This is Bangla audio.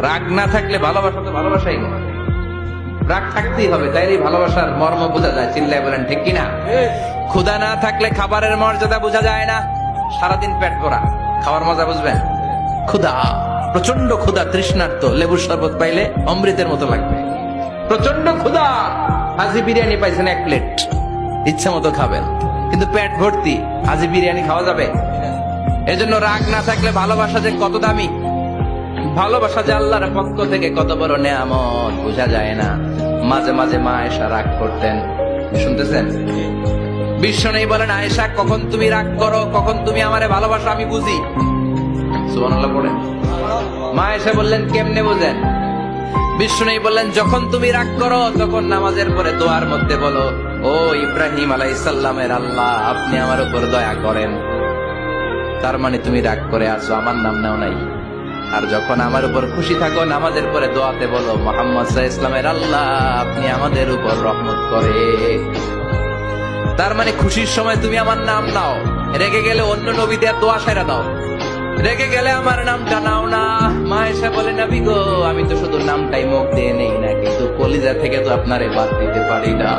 রাগ না থাকলে ভালোবাসা তো ভালোবাসাই না, রাগ থাকতেই হবে, তাইলে ভালোবাসার মর্ম বোঝা যায়। চিল্লায় বলেন ঠিক কিনা? ক্ষুধা না থাকলে খাবারের মর্যাদা বোঝা যায় না। সারাদিন পেট ভরা, খাওয়ার মজা বুঝবেন? ক্ষুধা, প্রচন্ড ক্ষুধা, তৃষ্ণার্ত, লেবুর শরবত পাইলে অমৃতের মতো লাগবে। প্রচন্ড ক্ষুধা, হাজি বিরিয়ানি পাইছেন 1 প্লেট, ইচ্ছা মতো খাবেন, কিন্তু পেট ভর্তি, হাজি বিরিয়ানি খাওয়া যাবে? এজন্য রাগ না থাকলে ভালোবাসা যে কত দামি, ভালোবাসা যে আল্লাহর পক্ষ থেকে কত বড় নেয়ামত বোঝা যায় না। মাঝে মাঝে মা আয়েশা রাগ করতেন, শুনতেছেন? বিশ্ব নেই বলেন, আয়েশা কখন তুমি রাগ করো, কখন তুমি আমারে ভালোবাসো আমি বুঝি। সুবহানাল্লাহ পড়েন। মা আয়েশা বললেন কেমনে বুঝেন? বিশ্ব নেই বললেন, যখন তুমি রাগ করো তখন নামাজের পরে দোয়ার মধ্যে বলো, ও ইব্রাহিম আলাইহিস সালামের আল্লাহ, আপনি আমার উপর দয়া করেন। তার মানে তুমি রাগ করে আছো, আমার নাম নাও নাই। আর যখন আমার উপর খুশি থাকো নামাজের পরে দোয়াতে বলো, মুহাম্মদ সাল্লাল্লাহু আলাইহি ওয়াসাল্লামের আল্লাহ, আপনি আমাদের উপর রহমত করে। তার মানে খুশির সময় তুমি আমার নাম নাও, রেগে গেলে অন্য নবীদের দোয়া সেরা দাও, রেগে গেলে আমার নামটা নাও না। মা এসে বলে, নবী গো, আমি তো শুধু নামটাই মুখ দিয়ে নেই না, কিন্তু কলিজা থেকে তো আপনারে বাদ দিতে পারি না।